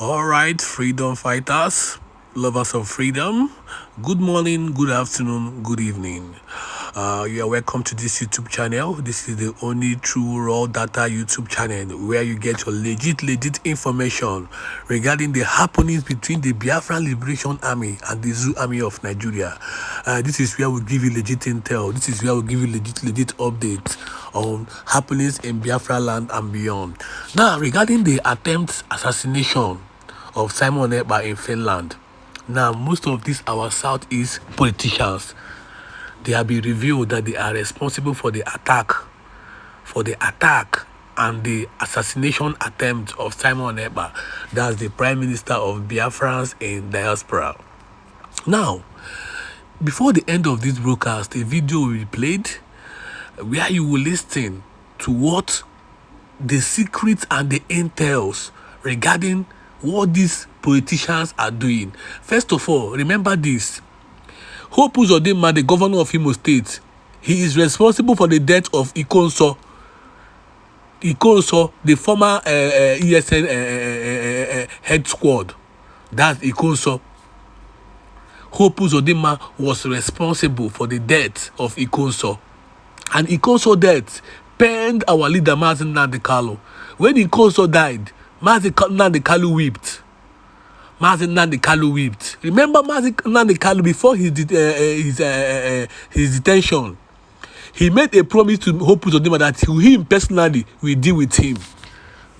All right, freedom fighters, lovers of freedom. Good morning, good afternoon, good evening. You are welcome to this YouTube channel. This is the only true raw data YouTube channel where you get your legit information regarding the happenings between the Biafran Liberation Army and the Zoo Army of Nigeria. This is where we give you legit intel. This is where we give you legit updates on happenings in Biafra land and beyond. Now, regarding the attempt assassination of Simon Ekpa in Finland. Now, most of these our Southeast politicians, they have been revealed that they are responsible for the attack and the assassination attempt of Simon Ekpa. That's the Prime Minister of Biafrans in diaspora. Now, before the end of this broadcast, a video will be played where you will listen to what the secrets and the intels regarding what these politicians are doing. First of all, remember this. Hope Uzodinma, the governor of Imo State, he is responsible for the death of Ikonso, the former ESN head squad. That's Ikonso. Hope Uzodinma was responsible for the death of Ikonso. And Ikonso death pained our leader, Mazi Nnamdi Kanu. When Ikonso died, Mazi Nnamdi Kanu wept. Remember Mazi Nnamdi Kanu before his detention? He made a promise to Hope Uzodinma that him personally will deal with him.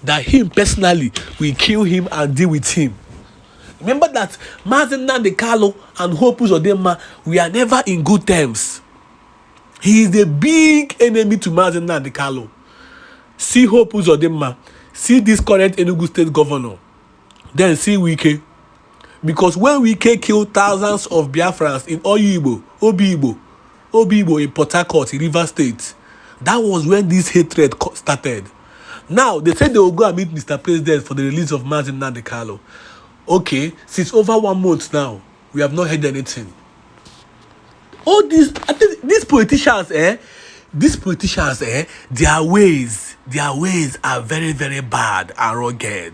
That him personally will kill him and deal with him. Remember that Mazi Nnamdi Kanu and Hope Uzodinma, we are never in good terms. He is the big enemy to Mazi Nnamdi Kanu. See Hope Uzodinma. See this current Enugu State Governor. Then see Wike. Because when Wike killed thousands of Biafrans in Oyo Igbo in Port Harcourt, in Rivers State, that was when this hatred started. Now, they said they will go and meet Mr. President for the release of Mazi Nnamdi Kanu. Okay, since over 1 month now, we have not heard anything. All these, I think these politicians, their ways are very, very bad and rugged.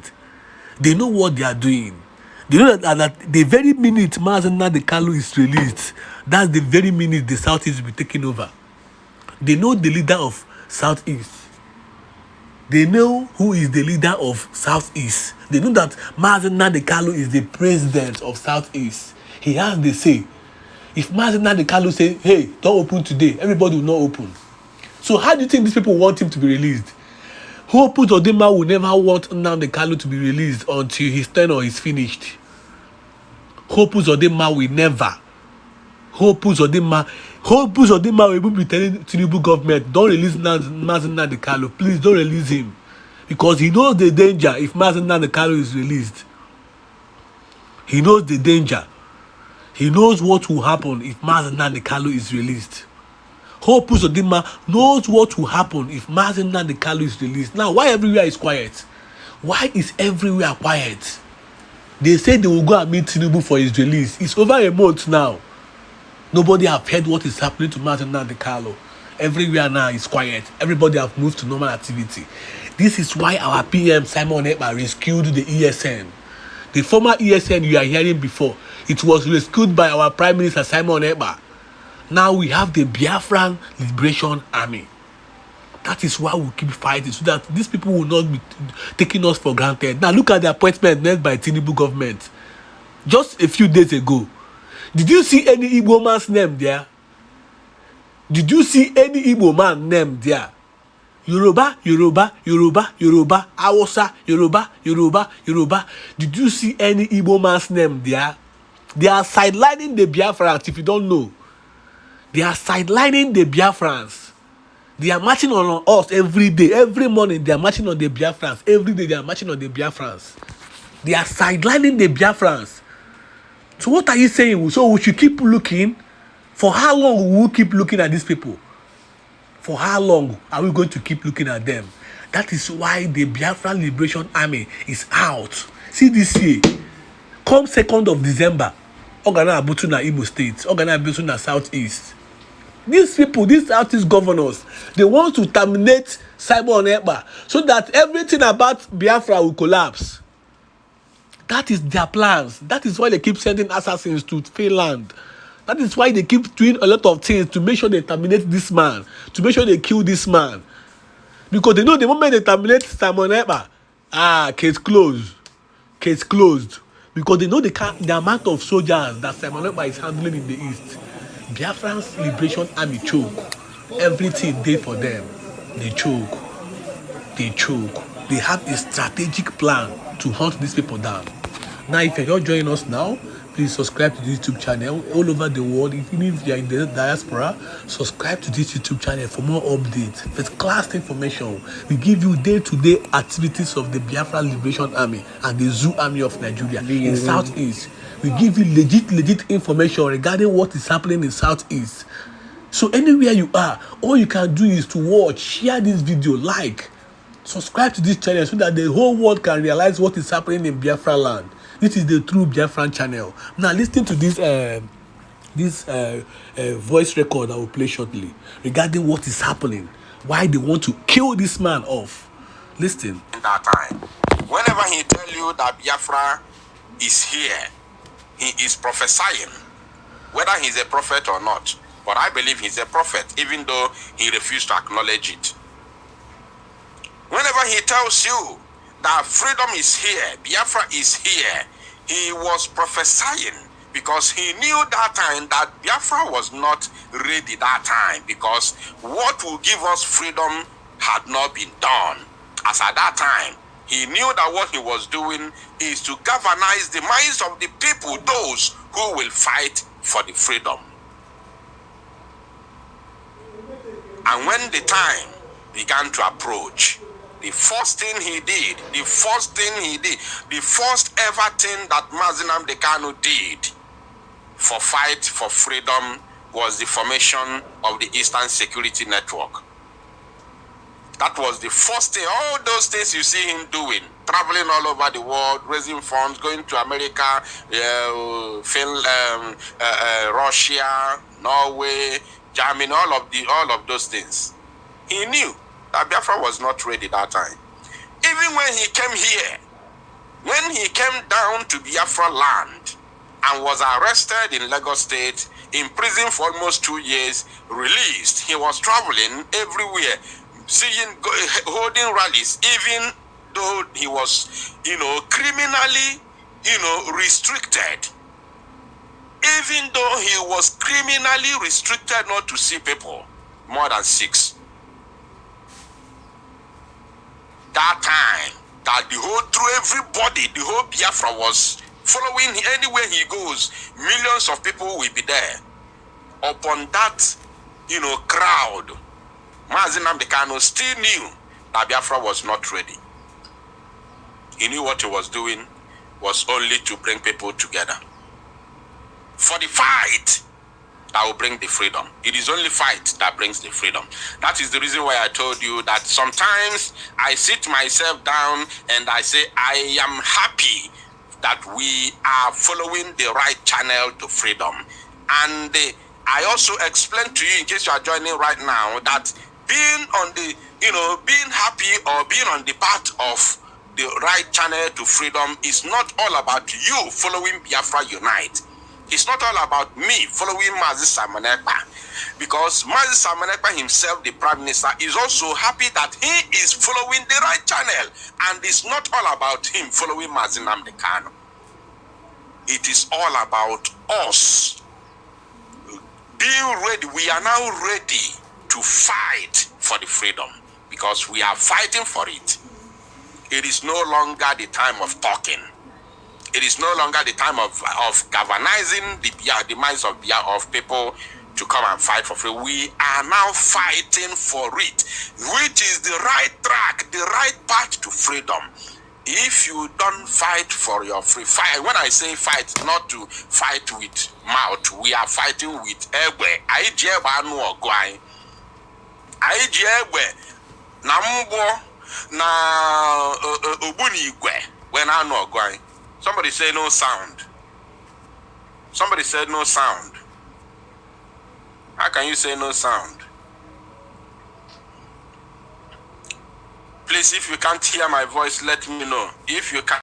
They know what they are doing. They know that the very minute Mazi Nnamdi Kanu is released, that's the very minute the Southeast will be taken over. They know the leader of Southeast. They know who is the leader of Southeast. They know that Mazi Nnamdi Kanu is the president of Southeast. He has the say. If Mazi Nnamdi Kanu say, hey, don't open today, everybody will not open. So how do you think these people want him to be released? Hope Uzodinma will never want Nnamdi Kanu to be released until his tenure is finished. Hope Uzodinma will never. Hope Uzodinma will even be telling Tinu government, don't release Mazi Nnamdi Kanu. Please don't release him. Because he knows the danger if Mazi Nnamdi Kanu is released. He knows the danger. He knows what will happen if Mazi Nnamdi Kanu is released. Hope Uzodinma knows what will happen if Mazi Nnamdi Kanu is released. Now, why everywhere is quiet? Why is everywhere quiet? They say they will go and meet Tinu for his release. It's over a month now. Nobody have heard what is happening to Mazi Nnamdi Kanu. Everywhere now is quiet. Everybody have moved to normal activity. This is why our PM Simon Ekpa rescued the ESN. The former ESN you are hearing before, it was rescued by our Prime Minister Simon Ekpa. Now we have the Biafran Liberation Army. That is why we keep fighting, so that these people will not be taking us for granted. Now look at the appointment made by Tinu government. Just a few days ago. Did you see any Igbo man's name there? Did you see any Igbo man name there? Yoruba. Hausa, Yoruba. Did you see any Igbo man's name there? They are sidelining the Biafrans, if you don't know. They are sidelining the Biafrans. They are marching on us every day. Every morning they are marching on the Biafrans. Every day they are marching on the Biafrans. They are sidelining the Biafrans. So what are you saying? So we should keep looking? For how long will we keep looking at these people? For how long are we going to keep looking at them? That is why the Biafran Liberation Army is out. See this year, come 2nd of December, Ogana Abutu na Imo State, Ogana Abutu na Southeast. These people, these Southeast governors, they want to terminate Simon Ekpa so that everything about Biafra will collapse. That is their plans. That is why they keep sending assassins to Finland. That is why they keep doing a lot of things to make sure they terminate this man, to make sure they kill this man. Because they know the moment they terminate Simon Ekpa, case closed. Case closed. Because they know the amount of soldiers that Simon Ekpa is handling in the east. Biafran's Liberation Army choke. Everything they for them. They choke. They choke. They have a strategic plan to hunt these people down. Now, if you're just joining us now, please subscribe to this YouTube channel all over the world. Even if you're in the diaspora, subscribe to this YouTube channel for more updates, first-class information. We give you day-to-day activities of the Biafra Liberation Army and the Zoo Army of Nigeria in Southeast. We give you legit information regarding what is happening in Southeast. So anywhere you are, all you can do is to watch, share this video, like, subscribe to this channel so that the whole world can realize what is happening in Biafra land. This is the true Biafran channel. Now listen to this voice record I will play shortly regarding what is happening, why they want to kill this man off. Listen. In that time, whenever he tell you that Biafra is here, he is prophesying, whether he's a prophet or not. But I believe he's a prophet, even though he refused to acknowledge it. Whenever he tells you that freedom is here, Biafra is here, he was prophesying, because he knew that time that Biafra was not ready that time, because what will give us freedom had not been done. As at that time, he knew that what he was doing is to galvanize the minds of the people, those who will fight for the freedom. And when the time began to approach, the first thing he did, the first ever thing that Mazi Nnamdi Kanu did for fight for freedom was the formation of the Eastern Security Network. That was the first thing. All those things you see him doing, traveling all over the world, raising funds, going to America, Finland, Russia, Norway, Germany, all of those things. He knew that Biafra was not ready that time. Even when he came here, when he came down to Biafra land and was arrested in Lagos State, imprisoned for almost 2 years, released, he was traveling everywhere, holding rallies, even though he was, criminally, restricted. Even though he was criminally restricted not to see people, more than 6. That time, that through everybody, the whole Biafra was following anywhere he goes. Millions of people will be there. Upon that, crowd, Mazi Nnamdi Kanu still knew that Biafra was not ready. He knew what he was doing was only to bring people together for the fight that will bring the freedom. It is only fight that brings the freedom. That is the reason why I told you that sometimes I sit myself down and I say, I am happy that we are following the right channel to freedom. And I also explained to you, in case you are joining right now, that being on the, being happy or being on the path of the right channel to freedom is not all about you following Biafra Unite. It's not all about me following Mazi Simon Ekpa, because Mazi Simon Ekpa himself, the Prime Minister, is also happy that he is following the right channel, and it's not all about him following Mazi Nnamdi Kanu. It is all about us being ready. We are now ready to fight for the freedom, because we are fighting for it. It is no longer the time of talking. It is no longer the time of galvanizing the minds of people to come and fight for freedom. We are now fighting for it, which is the right track, the right path to freedom. If you don't fight for your free fight, when I say fight, not to fight with mouth, we are fighting with egbe. Aijeba anu ogwai. Aijebe na mbo na obuni igwe when anu ogwai. Somebody say no sound. Somebody said no sound. How can you say no sound? Please, if you can't hear my voice, let me know. If you can't